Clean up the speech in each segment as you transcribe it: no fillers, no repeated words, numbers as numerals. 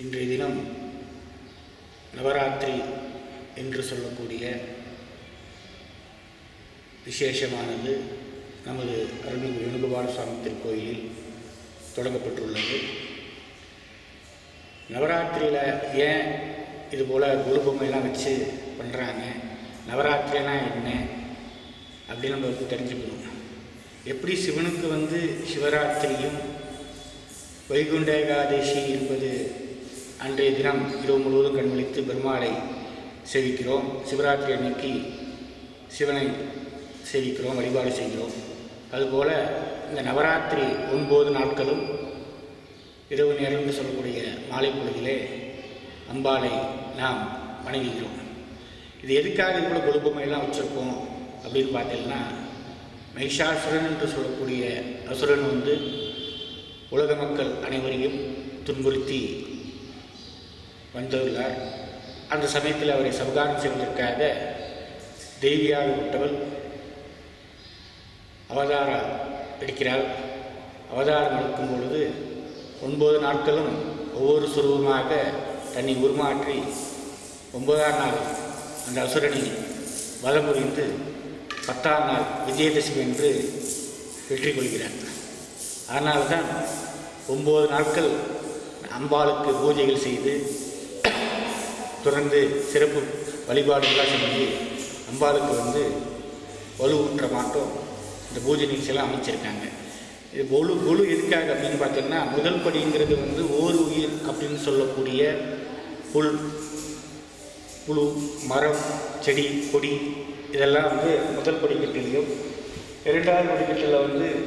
இன்றைய தினம் நவராத்திரி என்று சொல்லக்கூடிய விசேஷமானது நமது அருள்மிகு வேணுகோபால சுவாமி திருக்கோயிலில் தொடங்கப்பட்டுள்ளது. நவராத்திரியில் ஏன் இதுபோல் கொலுபொம்மையெல்லாம் வச்சு பண்ணுறாங்க, நவராத்திரினா என்ன அப்படின்னு நம்ம தெரிஞ்சுக்கணும். எப்படி சிவனுக்கு சிவராத்திரியும் வைகுண்ட ஏகாதசி என்பது அன்றைய தினம் இரவு முழுவதும் கண்விழித்து பெருமாளை சேவிக்கிறோம். சிவராத்திரி அன்னைக்கு சிவனை சேவிக்கிறோம், வழிபாடு செய்கிறோம். அதுபோல் இந்த நவராத்திரி 9 நாட்களும் இரவு நேரம்னு சொல்லக்கூடிய மாலை பொழுதிலே அம்பாளை நாம் வணங்குகிறோம். இது எதுக்காக இதுபோல் கொலுபொம்மையெல்லாம் வச்சுருக்கோம் அப்படின்னு பார்த்தீங்கன்னா, மகிஷாசுரன் என்று சொல்லக்கூடிய அசுரன் உலக மக்கள் அனைவரையும் துன்புறுத்தி வந்துள்ளார். அந்த சமயத்தில் அவரை சமகாரம் செய்வதற்காக தேவியாக விட்டவள் அவதாரம் எடுக்கிறாள். அவதாரம் எடுக்கும் பொழுது 9 நாட்களும் ஒவ்வொரு சுரூபமாக தன்னை உருமாற்றி 9ஆம் நாள் அந்த அசுரனை வலம் புரிந்து 10ஆம் நாள் விஜயதசமி என்று வெற்றி கொள்கிறார். அதனால்தான் 9 நாட்கள் அம்பாளுக்கு பூஜைகள் செய்து தொடர்ந்து சிறப்பு வழிபாடுகளாக செஞ்சு அம்பாளுக்கு வலுவூற்ற மாட்டோம் இந்த பூஜை நிகழ்ச்சியெல்லாம் அமைச்சிருக்காங்க. இது கொலு எதுக்காக அப்படின்னு பார்த்தீங்கன்னா, முதல் படிங்கிறது ஓர் உயிர் அப்படின்னு சொல்லக்கூடிய புழு, மரம், செடி, கொடி இதெல்லாம் முதல் படிக்கட்டிலையும், 2வது படிக்கட்டில்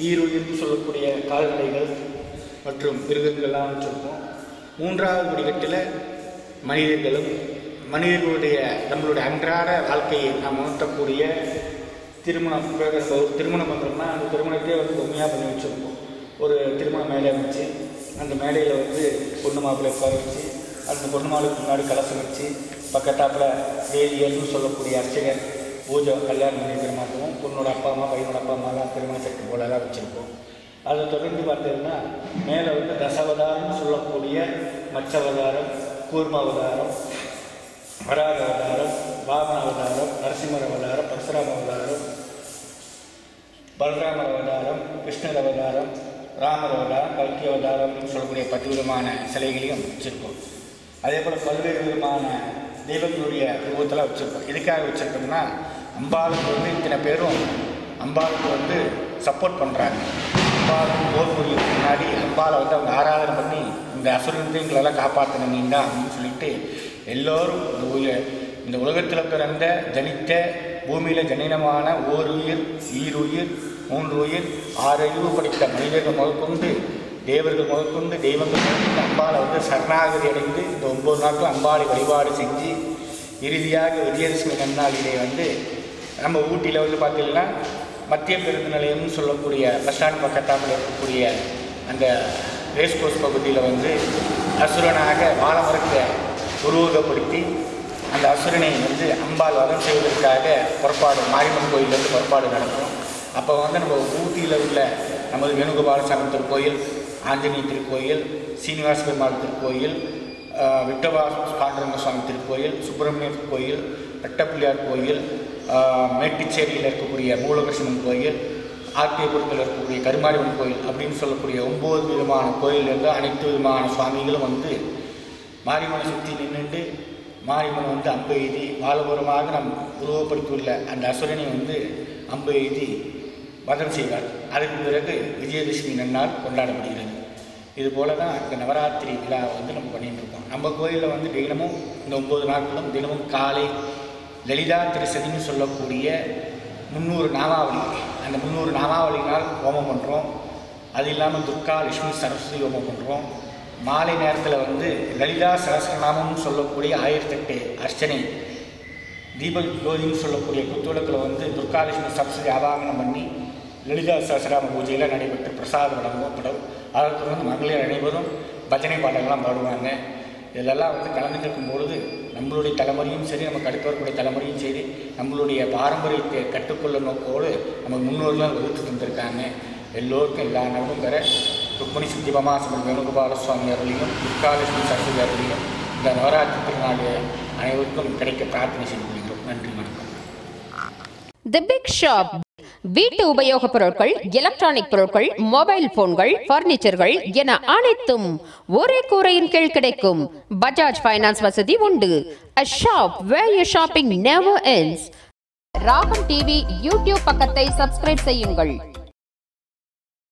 ஈருயிர்னு சொல்லக்கூடிய கால்நடைகள் மற்றும் மிருகங்கள்லாம் வச்சுருக்கோம். 3வது படிக்கட்டில் மனிதர்களுடைய நம்மளுடைய அன்றாட வாழ்க்கையை நாம் உணர்த்தக்கூடிய திருமணம். ஒரு திருமணம் பண்ணுறோம்னா அந்த திருமணத்தையே பொம்மையாக பண்ணி வச்சுருப்போம். ஒரு திருமண மேடை வச்சு அந்த மேடையில் பொண்ணு மாப்பிள்ளை உட்கார வச்சு அந்த பொண்ணு மாப்பிளைக்கு முன்னாடி கலசம் வச்சு பக்கத்தாப்பில் வேதியர்னு சொல்லக்கூடிய அர்ச்சகர் பூஜை கல்யாணம் பண்ணிக்கிற மாட்டோம். பொண்ணோட அப்பா அம்மா, பையனோட அப்பா அம்மாலாம் திருமண சட்டு போலலாம் வச்சுருப்போம். அதை தொடர்ந்து பார்த்தீங்கன்னா மேலே தசாவதாரம்னு சொல்லக்கூடிய மச்சவதாரம், கூர்மாவதாரம், வராக அவதாரம், வாமன அவதாரம், நரசிம்மர் அவதாரம், பரசுராம அவதாரம், பலராமர் அவதாரம், கிருஷ்ணர் அவதாரம், ராமர் அவதாரம், கல்கி அவதாரம்னு சொல்லக்கூடிய 10 விதமான சிலைகளையும் வச்சுருக்கோம். அதே போல் பல்வேறு விதமான தெய்வங்களுடைய ரூபத்தெல்லாம் வச்சுருக்கோம். எதுக்காக வச்சுருக்கோம்னா, அம்பாளுக்கு இத்தனை பேரும் அம்பாளுக்கு சப்போர்ட் பண்ணுறாங்க. அம்பாளுக்கு போர்மொழிக்கு முன்னாடி அம்பாளை அவங்க ஆராதனை பண்ணி இந்த அசுரன் எங்களெல்லாம் காப்பாற்றணுங்கண்டா அப்படின்னு சொல்லிட்டு எல்லோரும் இந்த உலகத்தில் பிறந்த ஜனித்த பூமியில் ஜனினமான ஓருயிர், ஈருயிர், 3 உயிர், 6 அறிவு படித்த மனிதர்கள் முதற்கொண்டு தேவர்கள் முதற்கொண்டு தெய்வங்கள் முதற்கொண்டு அம்பாளை சரணாகதி அடைந்து இந்த 9 நாட்கள் அம்பாளை வழிபாடு செஞ்சு இறுதியாக விஜயதசமி நன்னாளிலே நம்ம ஊட்டியில் பார்த்தீங்கன்னா மத்திய பேருந்து நிலையம்னு சொல்லக்கூடிய பஸ் ஸ்டாண்ட் பக்கத்தாப்பில் இருக்கக்கூடிய அந்த ரேஸ்கோர்ஸ் பகுதியில் அசுரனாக வாழமரத்தை உருவகப்படுத்தி அந்த அசுரனை அம்பாள் வதம் செய்வதற்காக புறப்பாடு மாரியம்மன் கோயிலேருந்து புறப்பாடு நடக்கும். அப்போ நம்ம ஊட்டியில் உள்ள நமது வேணுகோபால சுவாமி திருக்கோயில், ஆஞ்சநேய திருக்கோயில், சீனிவாச பெருமாள் திருக்கோயில், விட்டவா பாண்டுரங்க சுவாமி திருக்கோயில், சுப்பிரமணிய கோயில், பட்டப்பிள்ளையார் கோயில், மேட்டுச்சேரியில் இருக்கக்கூடிய மூலகிருஷ்ணன் கோயில், ஆர்த்தியபுரத்தில் இருக்கக்கூடிய கருமாரியம்மன் கோயில் அப்படின்னு சொல்லக்கூடிய 9 விதமான கோயிலிருந்து அனைத்து விதமான சுவாமிகளும் மாரியம்மனை சுற்றி நின்றுட்டு மாரியம்மன் அம்பு எய்தி வாழபுரமாக நம் உருவப்படுத்தியுள்ள அந்த அசுரனை அம்பு எய்தி வதம் செய்வார். அதுக்கு பிறகு விஜயதசமி நன்னாள் கொண்டாடப்படுகிறது. இதுபோல் தான் இந்த நவராத்திரி விழாவை நம்ம பண்ணிகிட்டு இருக்கோம். நம்ம கோயிலில் தினமும் இந்த 9 நாட்களும் தினமும் காலை லலிதா திருசதின்னு சொல்லக்கூடிய 300 நாமாவளி, அந்த 300 நாமாவளினால் ஹோமம் பண்ணுறோம். அது இல்லாமல் துர்கா, லட்சுமி, சரஸ்வதி ஹோமம் பண்ணுறோம். மாலை நேரத்தில் லலிதா சகஸ்ரநாமம்னு சொல்லக்கூடிய 1008 அர்ச்சனை, தீப ஜோதின்னு சொல்லக்கூடிய குத்துவிளக்கில் துர்கா, லட்சுமி, சரஸ்வதி ஆவாகனம் பண்ணி லலிதா சகஸ்ரநாம பூஜையில் நடைபெற்று பிரசாதம் வழங்கப்படும். அதற்கு மகளிர் அனைவரும் பஜனை பாடல்கள்லாம் பாடுவாங்க. இதெல்லாம் கலந்துருக்கும் பொழுது நம்மளுடைய தலைமுறையும் சரி, நமக்கு அடுத்து வரக்கூடிய தலைமுறையும் சரி, நம்மளுடைய பாரம்பரியத்தை கற்றுக்கொள்ள நோக்கோடு நம்ம முன்னோர்கள் வகுத்து தந்திருக்காங்க. எல்லோருக்கும் எல்லா நலமும் பெற ருக்மிணி சித்தி பமாசமன் வேணுகோபால சுவாமி அருளையும் துர்காலட்சுமி சரஸ்வதி அருளையும் இந்த நவராத்திரி திருநாள் அனைவருக்கும் கிடைக்க பிரார்த்தனை செய்து கொள்கிறோம். நன்றி, வணக்கம். தி பிக் ஷாப் வீட்டு உபயோகப் பொருட்கள், எலக்ட்ரானிக் பொருட்கள், மொபைல் போன்கள், பர்னிச்சர்கள் என அனைத்தும் ஒரே கூரையின் கீழ் கிடைக்கும். பஜாஜ் ஃபைனான்ஸ் வசதி உண்டு. A shop where your shopping never ends. ராகம் டிவி யூடியூப் பக்கத்தை சப்ஸ்கிரைப் செய்யுங்கள்.